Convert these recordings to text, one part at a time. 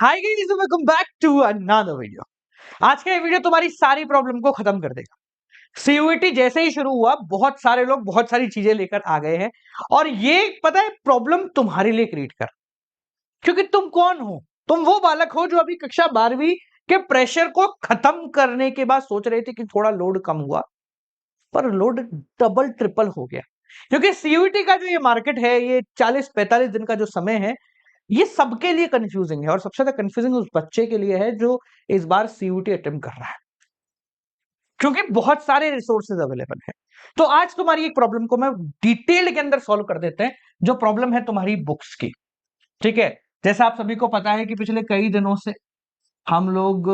Hi guys, welcome back to another video. आज का ये वीडियो तुम्हारी सारी प्रॉब्लम को खत्म कर देगा। सीयूईटी जैसे ही शुरू हुआ, बहुत सारे लोग बहुत सारी चीजें लेकर आ गए हैं और ये पता है प्रॉब्लम तुम्हारे लिए क्रिएट कर, क्योंकि तुम कौन हो? तुम वो बालक हो जो अभी कक्षा 12वीं के प्रेशर को खत्म करने के बाद सोच रहे थे कि थोड़ा लोड कम हुआ, पर लोड डबल ट्रिपल हो गया। क्योंकि सीयूईटी का जो ये मार्केट है, ये 40-45 दिन का जो समय है, ये सबके लिए कंफ्यूजिंग है और सबसे ज्यादा कंफ्यूजिंग उस बच्चे के लिए है जो इस बार सीयूटी अटेम्प्ट कर रहा है, क्योंकि बहुत सारे रिसोर्सेज अवेलेबल हैं। तो आज तुम्हारी एक प्रॉब्लम को मैं डिटेल के अंदर सॉल्व कर देते हैं, जो प्रॉब्लम है तुम्हारी बुक्स की। ठीक है, जैसा आप सभी को पता है कि पिछले कई दिनों से हम लोग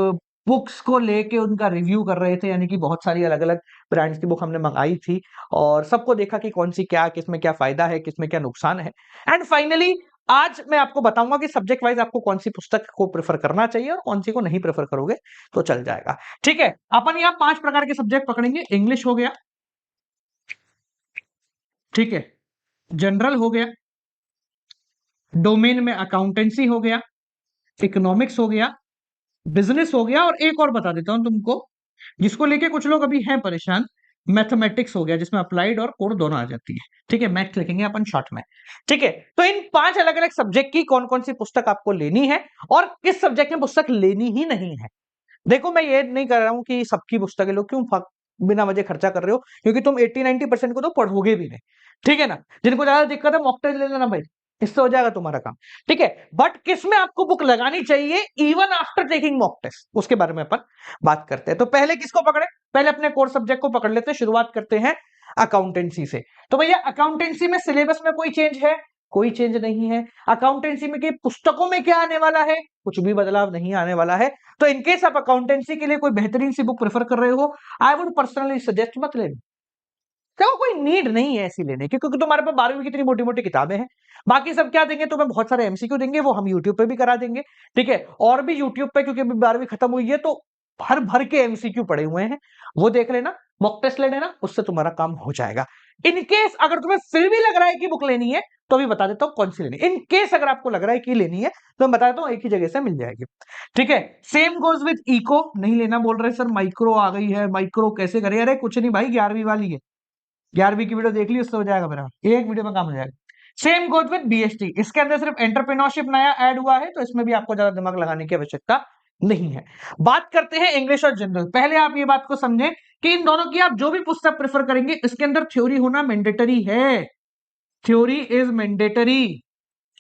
बुक्स को लेके उनका रिव्यू कर रहे थे, यानी कि बहुत सारी अलग अलग ब्रांड्स की बुक हमने मंगाई थी और सबको देखा कि कौन सी क्या, किसमें क्या फायदा है, किसमें क्या नुकसान है। एंड फाइनली आज मैं आपको बताऊंगा कि सब्जेक्ट वाइज आपको कौन सी पुस्तक को प्रेफर करना चाहिए और कौन सी को नहीं प्रेफर करोगे तो चल जाएगा। ठीक है, अपन यहाँ 5 प्रकार के सब्जेक्ट पकड़ेंगे। इंग्लिश हो गया, ठीक है, जनरल हो गया, डोमेन में अकाउंटेंसी हो गया, इकोनॉमिक्स हो गया, बिजनेस हो गया, और एक और बता देता हूं तुमको जिसको लेके कुछ लोग अभी हैं परेशान। मैथमेटिक्स हो गया, जिसमें अप्लाइड और कोर दोनों आ जाती है। ठीक है, मैथ लिखेंगे अपन शॉर्ट में। ठीक है, तो इन 5 अलग अलग सब्जेक्ट की कौन कौन सी पुस्तक आपको लेनी है और किस सब्जेक्ट में पुस्तक लेनी ही नहीं है। देखो, मैं ये नहीं कर रहा हूं कि सबकी पुस्तकें लो, क्यों बिना वजह खर्चा कर रहे हो, क्योंकि तुम 80-90% को तो पढ़ोगे भी नहीं। ठीक है ना, जिनको ज्यादा दिक्कत है मॉक टेस्ट ले लेना भाई, इससे हो जाएगा तुम्हारा काम। ठीक है, बट किस में आपको बुक लगानी चाहिए even after taking mock test, उसके बारे में अपन बात करते हैं। तो पहले किसको पकड़े? पहले अपने कोर सब्जेक्ट को पकड़ लेते हैं। शुरुआत करते हैं अकाउंटेंसी से। तो भैया, अकाउंटेंसी में सिलेबस में कोई चेंज है? कोई चेंज नहीं है। अकाउंटेंसी में की पुस्तकों में क्या आने वाला है? कुछ भी बदलाव नहीं आने वाला है। तो इनकेस आप अकाउंटेंसी के लिए कोई बेहतरीन सी बुक प्रेफर कर रहे हो, आई वुड पर्सनली सजेस्ट मत लेना। देखो, कोई नीड नहीं है ऐसी लेने की, क्योंकि तुम्हारे पास 12वीं की इतनी मोटी मोटी किताबें हैं। बाकी सब क्या देंगे तुम्हें? बहुत सारे एमसीक्यू देंगे, वो हम यूट्यूब पे भी करा देंगे। ठीक है, और भी यूट्यूब पे, क्योंकि अभी 12वीं खत्म हुई है तो भर भर के एमसीक्यू पड़े हुए हैं, वो देख लेना, मॉक टेस्ट ले लेना, उससे तुम्हारा काम हो जाएगा। इनकेस अगर तुम्हें फिर भी लग रहा है कि बुक लेनी है, तो अभी बता देता हूं कौन सी लेनी है। इनकेस अगर आपको लग रहा है कि लेनी है, तो मैं बता देता हूं एक ही जगह से मिल जाएगी। ठीक है, सेम गोज विद इको। नहीं लेना बोल रहे सर, माइक्रो आ गई है, माइक्रो कैसे करें? अरे कुछ नहीं भाई, 11वीं वाली है, 11वीं की वीडियो देख ली, उससे हो जाएगा मेरा, एक वीडियो में काम हो जाएगा। सेम गोज विद बीएसटी, इसके अंदर सिर्फ एंटरप्रेन्योरशिप नया ऐड हुआ है, तो इसमें भी आपको ज्यादा दिमाग लगाने की आवश्यकता नहीं है। बात करते हैं इंग्लिश और जनरल। पहले आप ये बात को समझें कि इन दोनों की आप जो भी पुस्तक प्रेफर करेंगे, इसके अंदर थ्योरी होना मैंडेटरी है। Theory is mandatory.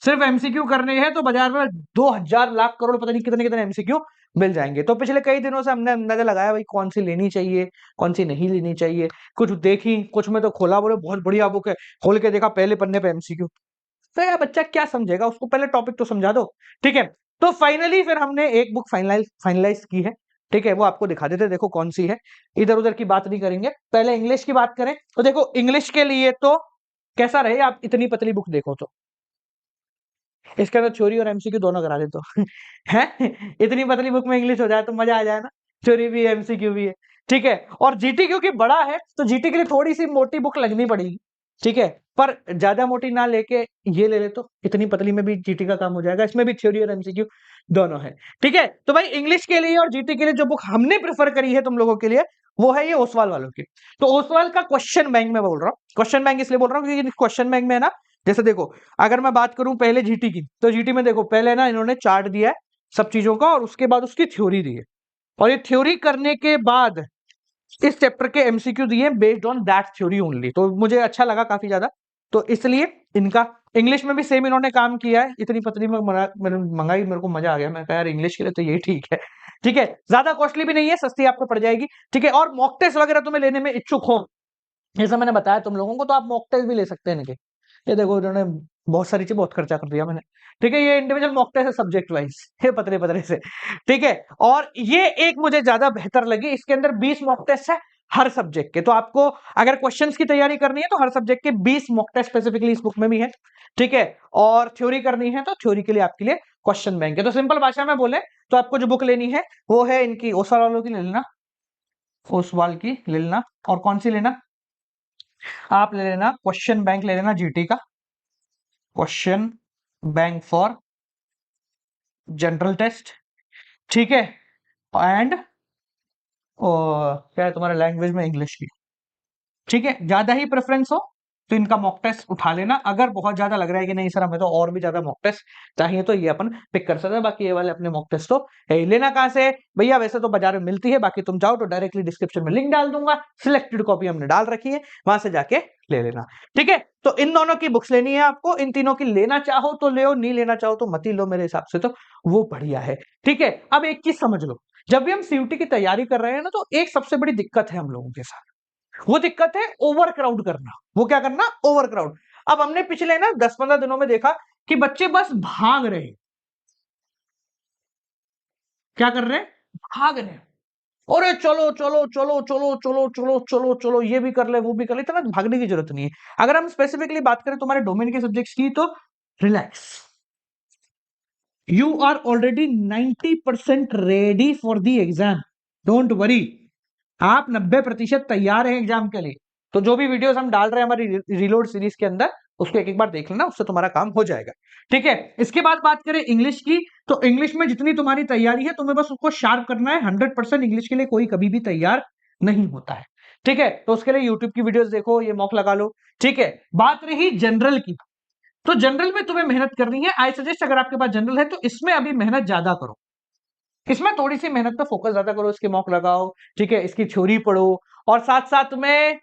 सिर्फ एमसीक्यू करने हैं तो बाजार में 2000 लाख करोड़ पता नहीं कितने कितने एमसीक्यू मिल जाएंगे। तो पिछले कई दिनों से हमने अंदाजा लगाया भाई कौन सी लेनी चाहिए, कौन सी नहीं लेनी चाहिए। कुछ देखी, कुछ में तो खोला, बोले बहुत बढ़िया बुक है, खोल के देखा पहले पन्ने पे एमसीक्यू। तो यार बच्चा क्या समझेगा, उसको पहले टॉपिक तो समझा दो। ठीक है, तो फाइनली फिर हमने एक बुक फाइनलाइज की है। ठीक है, वो आपको दिखा देते, देखो कौन सी है। इधर उधर की बात नहीं करेंगे, पहले इंग्लिश की बात करें। तो देखो, इंग्लिश के लिए तो कैसा रहे, आप इतनी पतली बुक देखो तो इसके अंदर थ्योरी और एमसीक्यू दोनों करा दे तो है। इतनी पतली बुक में इंग्लिश हो जाए तो मजा आ जाए ना, थ्योरी भी है एमसीक्यू भी है। ठीक है, और जीटी क्योंकि बड़ा है तो जीटी के लिए थोड़ी सी मोटी बुक लगनी पड़ेगी। ठीक है, पर ज्यादा मोटी ना लेके ये ले ले तो इतनी पतली में भी जीटी का काम हो जाएगा, इसमें भी थ्योरी और एमसीक्यू दोनों है। ठीक है, तो भाई इंग्लिश के लिए और जीटी के लिए जो बुक हमने प्रेफर करी है तुम लोगों के लिए, वो है ये ओसवाल वालों की। तो ओसवाल का क्वेश्चन बैंक में बोल रहा हूँ, क्वेश्चन बैंक इसलिए बोल रहा हूँ क्योंकि क्वेश्चन बैंक में है ना, जैसे देखो, अगर मैं बात करूं पहले जीटी की, तो जीटी में देखो पहले ना इन्होंने चार्ट दिया है सब चीजों का, और उसके बाद उसकी थ्योरी दी है, और ये थ्योरी करने के बाद इस चैप्टर के एमसीक्यू दिए based on that theory only. तो मुझे अच्छा लगा काफी ज्यादा, तो इसलिए इनका इंग्लिश में भी सेम इन्होंने काम किया है। इतनी पतली में मंगाई, मेरे को मजा आ गया, मैं कहा यार इंग्लिश के लिए तो ये ठीक है। ठीक है, ज्यादा कॉस्टली भी नहीं है, सस्ती आपको पड़ जाएगी। ठीक है, और मॉक टेस्ट वगैरह तुम्हें लेने में इच्छुक हो, जैसा मैंने बताया तुम लोगों को, तो आप मॉक टेस्ट भी ले सकते हैं इनके। ये देखो, इन्होंने बहुत सारी चीज बहुत खर्चा कर दिया मैंने। ठीक है, ये इंडिविजुअल मॉक टेस्ट है सब्जेक्ट वाइज, ये पतले पतले से। ठीक है, और ये एक मुझे ज्यादा बेहतर लगी, इसके अंदर 20 मॉक टेस्ट है हर सब्जेक्ट के। तो आपको अगर क्वेश्चंस की तैयारी करनी है तो हर सब्जेक्ट के 20 मॉक टेस्ट स्पेसिफिकली इस बुक में भी है। ठीक है, और थ्योरी करनी है तो थ्योरी के लिए आपके लिए क्वेश्चन बैंक है। तो सिंपल भाषा में बोले तो आपको जो बुक लेनी है वो है इनकी ओसवाल वालों की ले लेना, ओसवाल की ले लेना। और कौन सी लेना? आप ले लेना क्वेश्चन बैंक ले लेना जीटी का, question bank for general test, ठीक है, एंड क्या है तुम्हारा लैंग्वेज में, इंग्लिश की, ठीक है। ज्यादा ही प्रेफरेंस हो तो इनका मॉक टेस्ट उठा लेना। अगर बहुत ज्यादा लग रहा है कि नहीं सर हमें तो और भी ज्यादा मॉक टेस्ट चाहिए, तो ये अपन पिक कर सकते हैं। बाकी ये वाले अपने मॉक टेस्ट तो लेना कहां से भैया, वैसे तो बाजार में मिलती है, बाकी तुम जाओ तो डायरेक्टली डिस्क्रिप्शन में लिंक डाल दूंगा, सिलेक्टेड कॉपी हमने डाल रखी है, वहां से जाके ले लेना, ठीक है। तो इन दोनों की बुक्स लेनी है आपको, इन तीनों की लेना चाहो तो ले, नहीं लेना चाहो तो मत ही लो, मेरे हिसाब से तो वो बढ़िया है, ठीक है। अब एक चीज समझ लो, जब भी हम सीयूटी की तैयारी कर रहे हैं ना, तो एक सबसे बड़ी दिक्कत है हम लोगों के साथ, वो दिक्कत है ओवर क्राउड करना। वो क्या करना? Over crowd. अब हमने पिछले ना 10-15 दिनों में देखा कि बच्चे बस भाग रहे हैं। क्या कर रहे हैं? भाग रहे हैं। अरे चलो चलो चलो चलो चलो चलो चलो चलो, ये भी कर ले वो भी कर ले, इतना भागने की जरूरत नहीं है। अगर हम स्पेसिफिकली बात करें तुम्हारे डोमेन के सब्जेक्ट्स की, तो relax, you are already 90% ready for the exam, don't worry. आप 90% तैयार हैं एग्जाम के लिए। तो जो भी वीडियोस हम डाल रहे हैं हमारी रीलोड सीरीज के अंदर, उसको एक एक बार देख लेना, उससे तुम्हारा काम हो जाएगा, ठीक है। इसके बाद बात करें इंग्लिश की, तो इंग्लिश में जितनी तुम्हारी तैयारी है, तुम्हें बस उसको शार्प करना है। 100% इंग्लिश के लिए कोई कभी भी तैयार नहीं होता है, ठीक है। तो उसके लिए यूट्यूब की वीडियोस देखो, ये मॉक लगा लो, ठीक है। बात रही जनरल की, तो जनरल में तुम्हें मेहनत करनी है। आई सजेस्ट, अगर आपके पास जनरल है तो इसमें अभी मेहनत ज्यादा करो, इसमें थोड़ी सी मेहनत पे फोकस ज्यादा करो, इसके मॉक लगाओ, ठीक है, इसकी थ्योरी पढ़ो, और साथ साथ में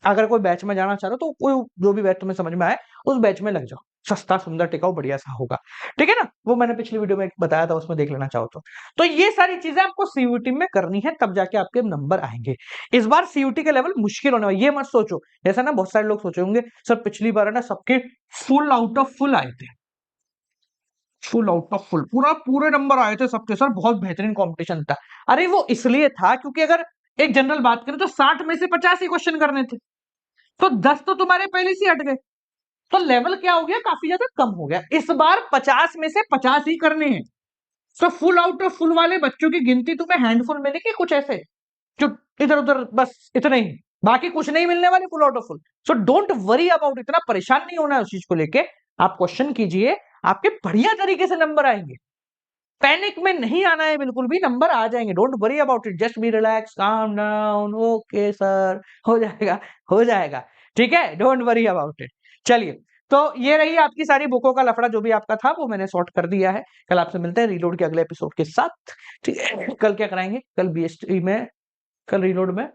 अगर कोई बैच में जाना चाह रहे हो तो कोई जो भी बैच तुम्हें समझ में आए उस बैच में लग जाओ, सस्ता सुंदर टिकाऊ बढ़िया सा होगा, ठीक है ना। वो मैंने पिछली वीडियो में बताया था, उसमें देख लेना चाहो तो ये सारी चीजें आपको सीयूटी में करनी है, तब जाके आपके नंबर आएंगे। इस बार सीयूटी का लेवल मुश्किल होने वाला, ये मत सोचो जैसा ना बहुत सारे लोग सोचे होंगे सर पिछली बार है ना सबके फुल आउट ऑफ फुल आए थे, फुल आउट ऑफ फुल, पूरा पूरे नंबर आए थे सबके सर, बहुत बेहतरीन कंपटीशन था। अरे वो इसलिए था क्योंकि अगर एक जनरल बात करें तो 60 में से 50 ही क्वेश्चन करने थे, तो 10 तो तुम्हारे पहले से हट गए, तो लेवल क्या हो गया, काफी ज्यादा कम हो गया। इस बार 50 में से 50 ही करने हैं। तो फुल आउट ऑफ फुल वाले बच्चों की गिनती तुम्हें हैंडफुल में देखिए, कुछ ऐसे जो इधर उधर बस इतने ही, बाकी कुछ नहीं मिलने वाले full out of full. So don't worry about, इतना परेशान नहीं होना है उस चीज को लेके। आप क्वेश्चन कीजिए, आपके बढ़िया तरीके से नंबर आएंगे, पैनिक में नहीं आना है बिल्कुल भी, नंबर आ जाएंगे। Don't worry about it, just be relax, calm down, okay sir, हो जाएगा, हो जाएगा, ठीक है, डोंट वरी अबाउट इट। चलिए, तो ये रही आपकी सारी बुकों का लफड़ा, जो भी आपका था वो मैंने सॉर्ट कर दिया है। कल आपसे मिलते हैं रीलोड के अगले एपिसोड के साथ, ठीक है। कल क्या कराएंगे? कल बीएसटी में, कल रीलोड में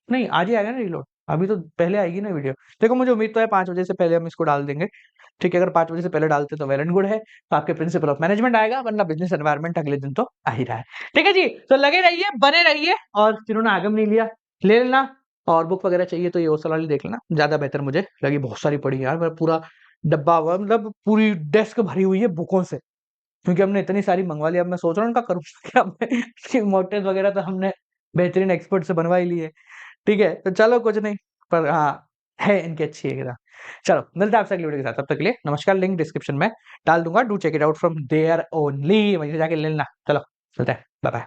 नहीं, आज ही आएगा ना रीलोड, अभी तो पहले आएगी ना वीडियो। देखो मुझे उम्मीद तो है 5 बजे से पहले हम इसको डाल देंगे, ठीक है। अगर 5 बजे से पहले डालते तो वेल एंड गुड है, तो आपके प्रिंसिपल ऑफ मैनेजमेंट आएगा, वरना बिजनेस एनवायरनमेंट अगले दिन तो आ ही रहा है, ठीक है जी। तो लगे रहिए, बने रहिए, और जिन्होंने आगम नहीं लिया ले लेना, और बुक वगैरह चाहिए तो ये ओसल वाली देख लेना, ज्यादा बेहतर मुझे लगी, बहुत सारी पड़ी यार, मेरा पूरा डब्बा हुआ, मतलब पूरी डेस्क भरी हुई है बुकों से, क्योंकि हमने इतनी सारी मंगवा ली। अब मैं सोच रहा हूँ उनका करूँ क्या मैं, मोटेज वगैरह तो हमने बेहतरीन एक्सपर्ट से बनवा ही ली है, ठीक है। तो चलो कुछ नहीं, पर हाँ है इनकी अच्छी है। चलो मिलता है आपसे अगली वीडियो के साथ, तब तक के लिए नमस्कार। लिंक डिस्क्रिप्शन में डाल दूंगा, do check it out from there only, वहीं से जाके ले लेना। चलो मिलते हैं, बाय बाय।